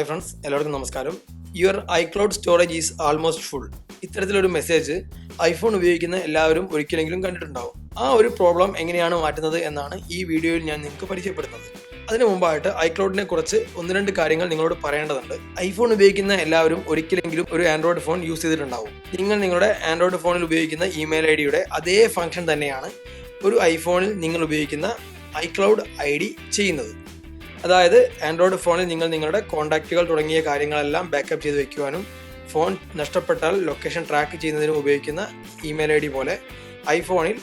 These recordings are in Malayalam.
ഹായ് ഫ്രണ്ട്സ്, എല്ലാവർക്കും നമസ്കാരം. Your iCloud storage is almost full. ഇത്തരത്തിലൊരു മെസ്സേജ് ഐഫോൺ ഉപയോഗിക്കുന്ന എല്ലാവരും ഒരിക്കലെങ്കിലും കണ്ടിട്ടുണ്ടാവും. ആ ഒരു പ്രോബ്ലം എങ്ങനെയാണ് മാറ്റുന്നത് എന്നാണ് ഈ വീഡിയോയിൽ ഞാൻ നിങ്ങൾക്ക് പരിചയപ്പെടുന്നത്. അതിനു മുമ്പായിട്ട് ഐക്ലൗഡിനെ കുറിച്ച് ഒന്ന് രണ്ട് കാര്യങ്ങൾ നിങ്ങളോട് പറയേണ്ടതുണ്ട്. ഐഫോൺ ഉപയോഗിക്കുന്ന എല്ലാവരും ഒരിക്കലെങ്കിലും ഒരു ആൻഡ്രോയിഡ് ഫോൺ യൂസ് ചെയ്തിട്ടുണ്ടാവും. നിങ്ങൾ നിങ്ങളുടെ ആൻഡ്രോയിഡ് ഫോണിൽ ഉപയോഗിക്കുന്ന ഇമെയിൽ ഐ ഡിയുടെ അതേ ഫംഗ്ഷൻ തന്നെയാണ് ഒരു ഐഫോണിൽ നിങ്ങൾ ഉപയോഗിക്കുന്ന ഐക്ലൗഡ് ഐ ഡി ചെയ്യുന്നത്. അതായത് ആൻഡ്രോയിഡ് ഫോണിൽ നിങ്ങൾ നിങ്ങളുടെ കോൺടാക്റ്റുകൾ തുടങ്ങിയ കാര്യങ്ങളെല്ലാം ബാക്കപ്പ് ചെയ്ത് വെക്കുവാനും ഫോൺ നഷ്ടപ്പെട്ടാൽ ലൊക്കേഷൻ ട്രാക്ക് ചെയ്യുന്നതിനും ഉപയോഗിക്കുന്ന ഇമെയിൽ ഐ ഡി പോലെ ഐഫോണിൽ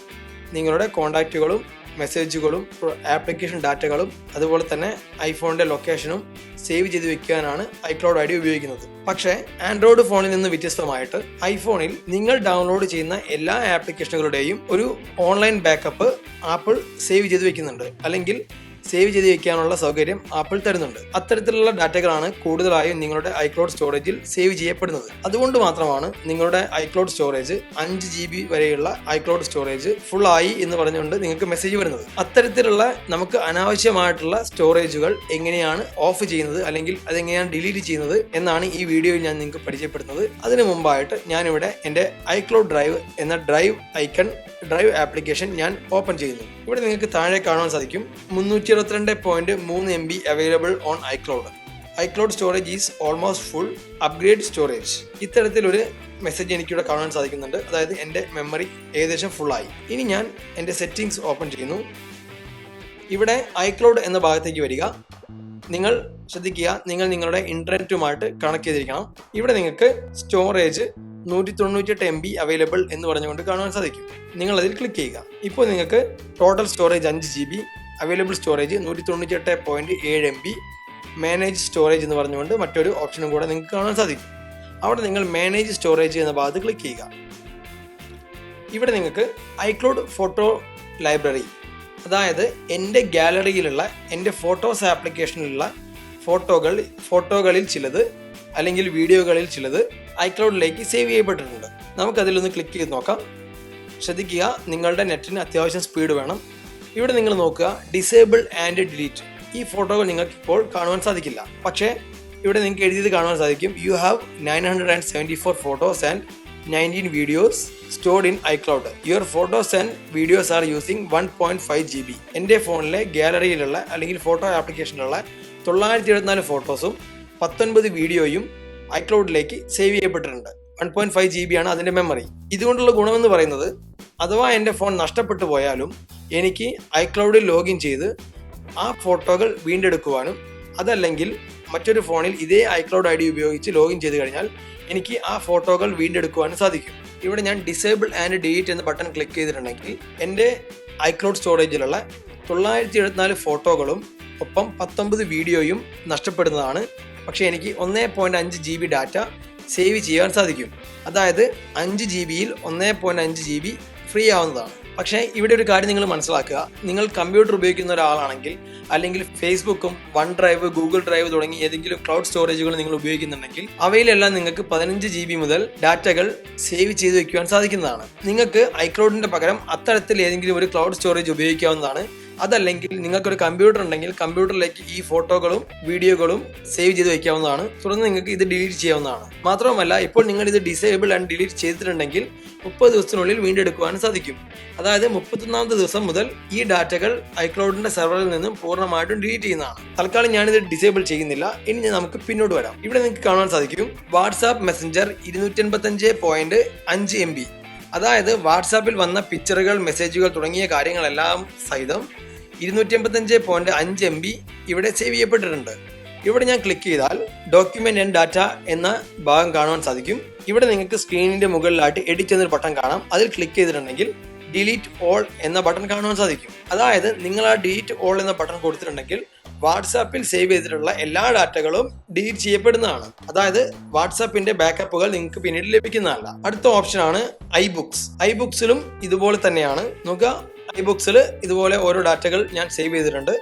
നിങ്ങളുടെ കോൺടാക്റ്റുകളും മെസ്സേജുകളും ആപ്ലിക്കേഷൻ ഡാറ്റകളും അതുപോലെ തന്നെ ഐഫോണിൻ്റെ ലൊക്കേഷനും സേവ് ചെയ്ത് വെക്കാനാണ് ഐക്ലൗഡ് ഐ ഡി ഉപയോഗിക്കുന്നത്. പക്ഷേ ആൻഡ്രോയിഡ് ഫോണിൽ നിന്ന് വ്യത്യസ്തമായിട്ട് ഐഫോണിൽ നിങ്ങൾ ഡൗൺലോഡ് ചെയ്യുന്ന എല്ലാ ആപ്ലിക്കേഷനുകളുടെയും ഒരു ഓൺലൈൻ ബാക്കപ്പ് ആപ്പിൾ സേവ് ചെയ്ത് വെക്കുന്നുണ്ട്, അല്ലെങ്കിൽ സേവ് ചെയ്ത് വയ്ക്കാനുള്ള സൗകര്യം ആപ്പിൾ തരുന്നുണ്ട്. അത്തരത്തിലുള്ള ഡാറ്റകളാണ് കൂടുതലായും നിങ്ങളുടെ ഐക്ലൗഡ് സ്റ്റോറേജിൽ സേവ് ചെയ്യപ്പെടുന്നത്. അതുകൊണ്ട് മാത്രമാണ് നിങ്ങളുടെ ഐക്ലൗഡ് സ്റ്റോറേജ് 5 GB വരെയുള്ള ഐക്ലൗഡ് സ്റ്റോറേജ് ഫുൾ ആയി എന്ന് പറഞ്ഞുകൊണ്ട് നിങ്ങൾക്ക് മെസ്സേജ് വരുന്നത്. അത്തരത്തിലുള്ള നമുക്ക് അനാവശ്യമായിട്ടുള്ള സ്റ്റോറേജുകൾ എങ്ങനെയാണ് ഓഫ് ചെയ്യുന്നത് അല്ലെങ്കിൽ അതെങ്ങനെയാണ് ഡിലീറ്റ് ചെയ്യുന്നത് എന്നാണ് ഈ വീഡിയോയിൽ ഞാൻ നിങ്ങൾക്ക് പരിചയപ്പെടുത്തുന്നത്. അതിനു മുമ്പായിട്ട് ഞാനിവിടെ എൻ്റെ ഐക്ലൗഡ് ഡ്രൈവ് എന്ന ഡ്രൈവ് ആപ്ലിക്കേഷൻ ഞാൻ ഓപ്പൺ ചെയ്യുന്നു. ഇവിടെ നിങ്ങൾക്ക് താഴെ കാണാൻ സാധിക്കും 322.3 MB available on iCloud storage is almost full, upgrade storage. ഇത്തരത്തിലൊരു മെസ്സേജ് എനിക്കിവിടെ കാണാൻ സാധിക്കുന്നുണ്ട്. അതായത് എൻ്റെ മെമ്മറി ഏകദേശം ഫുള്ളായി. ഇനി ഞാൻ എൻ്റെ സെറ്റിംഗ്സ് ഓപ്പൺ ചെയ്യുന്നു. ഇവിടെ ഐക്ലൗഡ് എന്ന ഭാഗത്തേക്ക് വരിക. നിങ്ങൾ ശ്രദ്ധിക്കുക, നിങ്ങൾ നിങ്ങളുടെ ഇൻ്റർനെറ്റുമായിട്ട് കണക്ട് ചെയ്തിരിക്കണം. ഇവിടെ നിങ്ങൾക്ക് സ്റ്റോറേജ് 198 MB അവൈലബിൾ എന്ന് പറഞ്ഞുകൊണ്ട് കാണാൻ സാധിക്കും. നിങ്ങൾ അതിൽ ക്ലിക്ക് ചെയ്യുക. ഇപ്പോൾ നിങ്ങൾക്ക് total storage 5 GB, available storage 198.7 MB, manage storage എന്ന് പറഞ്ഞുകൊണ്ട് മറ്റൊരു ഓപ്ഷനും കൂടെ നിങ്ങൾക്ക് കാണാൻ സാധിക്കും. അവിടെ നിങ്ങൾ മാനേജ് സ്റ്റോറേജ് എന്ന ഭാഗത്ത് ക്ലിക്ക് ചെയ്യുക. ഇവിടെ നിങ്ങൾക്ക് ഐക്ലൗഡ് ഫോട്ടോ ലൈബ്രറി, അതായത് എൻ്റെ ഗാലറിയിലുള്ള എൻ്റെ ഫോട്ടോസ് ആപ്ലിക്കേഷനിലുള്ള ഫോട്ടോകളിൽ ചിലത് അല്ലെങ്കിൽ വീഡിയോകളിൽ ചിലത് ഐക്ലൗഡിലേക്ക് സേവ് ചെയ്യപ്പെട്ടിട്ടുണ്ട്. നമുക്കതിലൊന്ന് ക്ലിക്ക് ചെയ്ത് നോക്കാം. ശ്രദ്ധിക്കുക, നിങ്ങളുടെ നെറ്റിന് അത്യാവശ്യം സ്പീഡ് വേണം. ഇവിടെ നിങ്ങൾ നോക്കുക, ഡിസേബിൾ ആൻഡ് ഡിലീറ്റ്. ഈ ഫോട്ടോകൾ നിങ്ങൾക്ക് ഇപ്പോൾ കാണുവാൻ സാധിക്കില്ല. പക്ഷേ ഇവിടെ നിങ്ങൾക്ക് എഴുതിയത് കാണുവാൻ സാധിക്കും, you have 974 photos and 19 videos stored in iCloud. Your photos and videos are using 1.5 GB. എൻ്റെ ഫോണിലെ ഗാലറിയിലുള്ള അല്ലെങ്കിൽ ഫോട്ടോ ആപ്ലിക്കേഷനിലുള്ള 974 ഫോട്ടോസും 19 വീഡിയോയും ഐക്ലൗഡിലേക്ക് സേവ് ചെയ്യപ്പെട്ടിട്ടുണ്ട്. 1.5 GB ആണ് അതിൻ്റെ മെമ്മറി. ഇതുകൊണ്ടുള്ള ഗുണമെന്ന് പറയുന്നത്, അഥവാ എൻ്റെ ഫോൺ നഷ്ടപ്പെട്ടു പോയാലും എനിക്ക് ഐക്ലൗഡിൽ ലോഗിൻ ചെയ്ത് ആ ഫോട്ടോകൾ വീണ്ടെടുക്കുവാനും, അതല്ലെങ്കിൽ മറ്റൊരു ഫോണിൽ ഇതേ ഐക്ലൗഡ് ഐ ഡി ഉപയോഗിച്ച് ലോഗിൻ ചെയ്ത് കഴിഞ്ഞാൽ എനിക്ക് ആ ഫോട്ടോകൾ വീണ്ടെടുക്കുവാനും സാധിക്കും. ഇവിടെ ഞാൻ ഡിസേബിൾ ആൻഡ് ഡിലീറ്റ് എന്ന ബട്ടൺ ക്ലിക്ക് ചെയ്തിട്ടുണ്ടെങ്കിൽ എൻ്റെ ഐക്ലൗഡ് സ്റ്റോറേജിലുള്ള 974 ഫോട്ടോകളും ഒപ്പം 19 വീഡിയോയും നഷ്ടപ്പെടുന്നതാണ്. പക്ഷേ എനിക്ക് 1.5 GB ഡാറ്റ സേവ് ചെയ്യാൻ സാധിക്കും. അതായത് 5 GB-യിൽ 1.5 GB ഫ്രീ ആവുന്നതാണ്. പക്ഷേ ഇവിടെ ഒരു കാര്യം നിങ്ങൾ മനസ്സിലാക്കുക, നിങ്ങൾ കമ്പ്യൂട്ടർ ഉപയോഗിക്കുന്ന ഒരാളാണെങ്കിൽ, അല്ലെങ്കിൽ ഫേസ്ബുക്കും വൺ ഡ്രൈവ്, ഗൂഗിൾ ഡ്രൈവ് തുടങ്ങി ഏതെങ്കിലും ക്ലൗഡ് സ്റ്റോറേജുകൾ നിങ്ങൾ ഉപയോഗിക്കുന്നുണ്ടെങ്കിൽ അവയിലെല്ലാം നിങ്ങൾക്ക് 15 GB മുതൽ ഡാറ്റകൾ സേവ് ചെയ്ത് വെക്കുവാൻ സാധിക്കുന്നതാണ്. നിങ്ങൾക്ക് ഐക്ലൗഡിന്റെ പകരം അത്തരത്തിൽ ഏതെങ്കിലും ഒരു ക്ലൗഡ് സ്റ്റോറേജ് ഉപയോഗിക്കാവുന്നതാണ്. അതല്ലെങ്കിൽ നിങ്ങൾക്കൊരു കമ്പ്യൂട്ടർ ഉണ്ടെങ്കിൽ കമ്പ്യൂട്ടറിലേക്ക് ഈ ഫോട്ടോകളും വീഡിയോകളും സേവ് ചെയ്ത് വയ്ക്കാവുന്നതാണ്. തുടർന്ന് നിങ്ങൾക്ക് ഇത് ഡിലീറ്റ് ചെയ്യാവുന്നതാണ്. മാത്രമല്ല, ഇപ്പോൾ നിങ്ങൾ ഇത് ഡിസേബിൾ ആൻഡ് ഡിലീറ്റ് ചെയ്തിട്ടുണ്ടെങ്കിൽ 30 ദിവസത്തിനുള്ളിൽ വീണ്ടെടുക്കുവാൻ സാധിക്കും. അതായത് 31ാമത്തെ ദിവസം മുതൽ ഈ ഡാറ്റകൾ ഐക്ലൗഡിന്റെ സെർവറിൽ നിന്നും പൂർണ്ണമായിട്ടും ഡിലീറ്റ് ചെയ്യുന്നതാണ്. തൽക്കാലം ഞാനിത് ഡിസേബിൾ ചെയ്യുന്നില്ല. ഇനി നമുക്ക് പിന്നോട്ട് വരാം. ഇവിടെ നിങ്ങൾക്ക് കാണാൻ സാധിക്കും വാട്സാപ്പ് മെസ്സഞ്ചർ 285.5 MB. അതായത് വാട്സാപ്പിൽ വന്ന പിക്ചറുകൾ, മെസ്സേജുകൾ തുടങ്ങിയ കാര്യങ്ങളെല്ലാം സഹിതം 285.5 MB ഇവിടെ സേവ് ചെയ്യപ്പെട്ടിട്ടുണ്ട്. ഇവിടെ ഞാൻ ക്ലിക്ക് ചെയ്താൽ ഡോക്യുമെന്റ് ആൻഡ് ഡാറ്റ എന്ന ഭാഗം കാണുവാൻ സാധിക്കും. ഇവിടെ നിങ്ങൾക്ക് സ്ക്രീനിന്റെ മുകളിലായിട്ട് എഡിറ്റ് എന്നൊരു ബട്ടൺ കാണാം. അതിൽ ക്ലിക്ക് ചെയ്തിട്ടുണ്ടെങ്കിൽ ഡിലീറ്റ് ഓൾ എന്ന ബട്ടൺ കാണുവാൻ സാധിക്കും. അതായത് നിങ്ങൾ ആ ഡിലീറ്റ് ഓൾ എന്ന ബട്ടൺ കൊടുത്തിട്ടുണ്ടെങ്കിൽ വാട്സാപ്പിൽ സേവ് ചെയ്തിട്ടുള്ള എല്ലാ ഡാറ്റകളും ഡിലീറ്റ് ചെയ്യപ്പെടുന്നതാണ്. അതായത് വാട്സാപ്പിന്റെ ബാക്കപ്പുകൾ നിങ്ങൾക്ക് പിന്നീട് ലഭിക്കുന്നതല്ല. അടുത്ത ഓപ്ഷനാണ് ഐബുക്സിലും ഇതുപോലെ തന്നെയാണ്. നോക്കുക, ഐബുക്സിൽ ഇതുപോലെ ഓരോ ഡാറ്റകൾ ഞാൻ സേവ് ചെയ്തിട്ടുണ്ട്.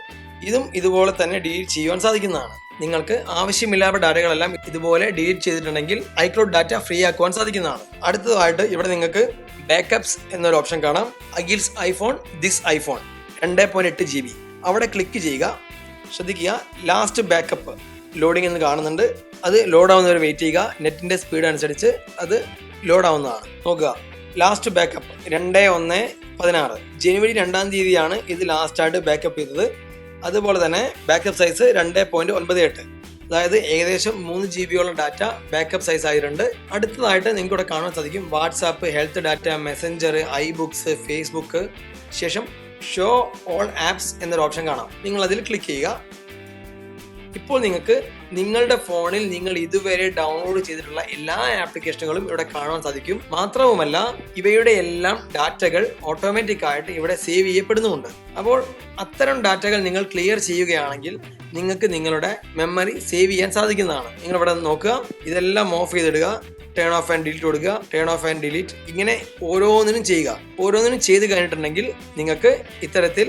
ഇതും ഇതുപോലെ തന്നെ ഡിലീറ്റ് ചെയ്യുവാൻ സാധിക്കുന്നതാണ്. നിങ്ങൾക്ക് ആവശ്യമില്ലാത്ത ഡാറ്റകളെല്ലാം ഇതുപോലെ ഡിലീറ്റ് ചെയ്തിട്ടുണ്ടെങ്കിൽ ഐക്ലൗഡ് ഡാറ്റ ഫ്രീ ആക്കുവാൻ സാധിക്കുന്നതാണ്. അടുത്തതായിട്ട് ഇവിടെ നിങ്ങൾക്ക് ബാക്കപ്സ് എന്നൊരു ഓപ്ഷൻ കാണാം. അഗിൽസ് ഐഫോൺ, ദിസ് ഐഫോൺ 2.8 GB. അവിടെ ക്ലിക്ക് ചെയ്യുക. ശ്രദ്ധിക്കുക, ലാസ്റ്റ് ബാക്കപ്പ് ലോഡിംഗ് എന്ന് കാണുന്നുണ്ട്. അത് ലോഡ് ആവുന്നവരെ വെയിറ്റ് ചെയ്യുക. നെറ്റിൻ്റെ സ്പീഡ് അനുസരിച്ച് അത് ലോഡ് ആവുന്നതാണ്. നോക്കുക, ലാസ്റ്റ് ബാക്കപ്പ് 2/1/16 ജനുവരി 2-ാം തീയതിയാണ് ഇത് ലാസ്റ്റായിട്ട് ബാക്കപ്പ് ചെയ്തത്. അതുപോലെ തന്നെ ബാക്കപ്പ് സൈസ് 2.98, അതായത് ഏകദേശം 3 GB ഡാറ്റ ബാക്കപ്പ് സൈസ് ആയിട്ടുണ്ട്. അടുത്തതായിട്ട് നിങ്ങൾക്ക് ഇവിടെ കാണാൻ സാധിക്കും WhatsApp, health data, messenger, iBooks, Facebook, ശേഷം ഷോ ഓൾ ആപ്സ് എന്നൊരു ഓപ്ഷൻ കാണാം. നിങ്ങൾ അതിൽ ക്ലിക്ക് ചെയ്യുക. ഇപ്പോൾ നിങ്ങൾക്ക് നിങ്ങളുടെ ഫോണിൽ നിങ്ങൾ ഇതുവരെ ഡൗൺലോഡ് ചെയ്തിട്ടുള്ള എല്ലാ ആപ്ലിക്കേഷനുകളും ഇവിടെ കാണാൻ സാധിക്കും. മാത്രവുമല്ല ഇവയുടെ എല്ലാം ഡാറ്റകൾ ഓട്ടോമാറ്റിക് ആയിട്ട് ഇവിടെ സേവ് ചെയ്യപ്പെടുന്നുമുണ്ട്. അപ്പോൾ അത്തരം ഡാറ്റകൾ നിങ്ങൾ ക്ലിയർ ചെയ്യുകയാണെങ്കിൽ നിങ്ങൾക്ക് നിങ്ങളുടെ മെമ്മറി സേവ് ചെയ്യാൻ സാധിക്കുന്നതാണ്. നിങ്ങൾ ഇവിടെ നോക്കുക, ഇതെല്ലാം ഓഫ് ചെയ്തിടുക, ടേൺ ഓഫ് ആൻഡ് ഡിലീറ്റ് കൊടുക്കുക, ടേൺ ഓഫ് ആൻഡ് ഡിലീറ്റ്, ഇങ്ങനെ ഓരോന്നിനും ചെയ്യുക. ഓരോന്നിനും ചെയ്ത് കഴിഞ്ഞിട്ടുണ്ടെങ്കിൽ നിങ്ങൾക്ക് ഇത്തരത്തിൽ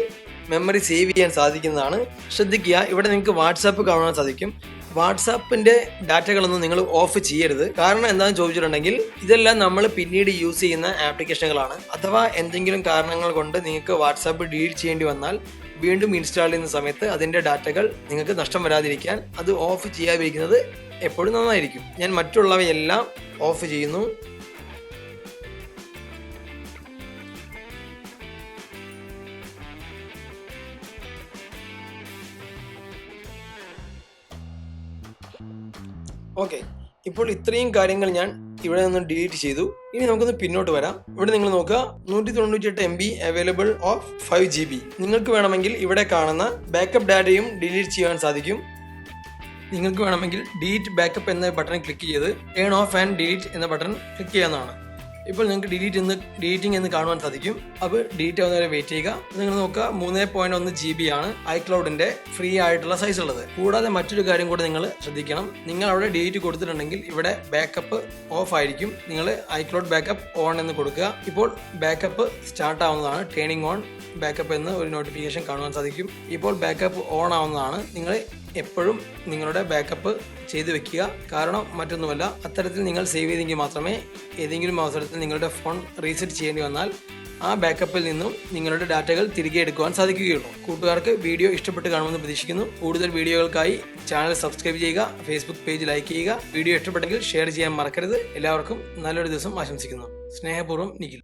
മെമ്മറി സേവ് ചെയ്യാൻ സാധിക്കുന്നതാണ്. ശ്രദ്ധിക്കുക, ഇവിടെ നിങ്ങൾക്ക് വാട്സാപ്പ് കാണാൻ സാധിക്കും. വാട്സാപ്പിൻ്റെ ഡാറ്റകളൊന്നും നിങ്ങൾ ഓഫ് ചെയ്യരുത്. കാരണം എന്താണെന്ന് ചോദിച്ചിട്ടുണ്ടെങ്കിൽ ഇതെല്ലാം നമ്മൾ പിന്നീട് യൂസ് ചെയ്യുന്ന ആപ്ലിക്കേഷനുകളാണ്. അഥവാ എന്തെങ്കിലും കാരണങ്ങൾ കൊണ്ട് നിങ്ങൾക്ക് വാട്സാപ്പ് ഡിലീറ്റ് ചെയ്യേണ്ടി വന്നാൽ വീണ്ടും ഇൻസ്റ്റാൾ ചെയ്യുന്ന സമയത്ത് അതിൻ്റെ ഡാറ്റകൾ നിങ്ങൾക്ക് നഷ്ടം വരാതിരിക്കാൻ അത് ഓഫ് ചെയ്യാതിരിക്കുന്നത് എപ്പോഴും നന്നായിരിക്കും. ഞാൻ മറ്റുള്ളവയെല്ലാം ഓഫ് ചെയ്യുന്നു. ഓക്കെ, ഇപ്പോൾ ഇത്രയും കാര്യങ്ങൾ ഞാൻ ഇവിടെ നിന്ന് ഡിലീറ്റ് ചെയ്തു. ഇനി നമുക്കൊന്ന് പിന്നോട്ട് വരാം. ഇവിടെ നിങ്ങൾ നോക്കുക, 198 MB അവൈലബിൾ ഓഫ് 5 GB. നിങ്ങൾക്ക് വേണമെങ്കിൽ ഇവിടെ കാണുന്ന ബാക്കപ്പ് ഡാറ്റയും ഡിലീറ്റ് ചെയ്യാൻ സാധിക്കും. നിങ്ങൾക്ക് വേണമെങ്കിൽ ഡിലീറ്റ് ബാക്കപ്പ് എന്ന ബട്ടൺ ക്ലിക്ക് ചെയ്ത് ടേൺ ഓഫ് ആൻഡ് ഡിലീറ്റ് എന്ന ബട്ടൺ ക്ലിക്ക് ചെയ്യാവുന്നതാണ്. ഇപ്പോൾ നിങ്ങൾക്ക് ഡിലീറ്റിംഗ് എന്ന് കാണുവാൻ സാധിക്കും. അപ്പോൾ ഡിലീറ്റ് ആവുന്നവരെ വെയിറ്റ് ചെയ്യുക. നിങ്ങൾ നോക്കുക, 3.1 GB ആണ് ഐക്ലൗഡിൻ്റെ ഫ്രീ ആയിട്ടുള്ള സൈസ് ഉള്ളത്. കൂടാതെ മറ്റൊരു കാര്യം കൂടെ നിങ്ങൾ ശ്രദ്ധിക്കണം, നിങ്ങൾ അവിടെ ഡിലീറ്റ് കൊടുത്തിട്ടുണ്ടെങ്കിൽ ഇവിടെ ബാക്കപ്പ് ഓഫ് ആയിരിക്കും. നിങ്ങൾ ഐക്ലൗഡ് ബാക്കപ്പ് ഓൺ എന്ന് കൊടുക്കുക. ഇപ്പോൾ ബാക്കപ്പ് സ്റ്റാർട്ട് ആവുന്നതാണ്. ടേണിംഗ് ഓൺ ബാക്കപ്പ് എന്ന് ഒരു നോട്ടിഫിക്കേഷൻ കാണുവാൻ സാധിക്കും. ഇപ്പോൾ ബാക്കപ്പ് ഓൺ ആവുന്നതാണ്. നിങ്ങൾ എപ്പോഴും നിങ്ങളുടെ ബാക്കപ്പ് ചെയ്ത് വെക്കുക. കാരണം മറ്റൊന്നുമല്ല, അത്തരത്തിൽ നിങ്ങൾ സേവ് ചെയ്തെങ്കിൽ മാത്രമേ ഏതെങ്കിലും അവസരത്തിൽ നിങ്ങളുടെ ഫോൺ റീസെറ്റ് ചെയ്യേണ്ടി വന്നാൽ ആ ബാക്കപ്പിൽ നിന്നും നിങ്ങളുടെ ഡാറ്റകൾ തിരികെ എടുക്കുവാൻ സാധിക്കുകയുള്ളൂ. കൂട്ടുകാർക്ക് വീഡിയോ ഇഷ്ടപ്പെട്ട് കാണുമെന്ന് പ്രതീക്ഷിക്കുന്നു. കൂടുതൽ വീഡിയോകൾക്കായി ചാനൽ സബ്സ്ക്രൈബ് ചെയ്യുക, ഫേസ്ബുക്ക് പേജ് ലൈക്ക് ചെയ്യുക. വീഡിയോ ഇഷ്ടപ്പെട്ടെങ്കിൽ ഷെയർ ചെയ്യാൻ മറക്കരുത്. എല്ലാവർക്കും നല്ലൊരു ദിവസം ആശംസിക്കുന്നു. സ്നേഹപൂർവ്വം, നിഖിൽ.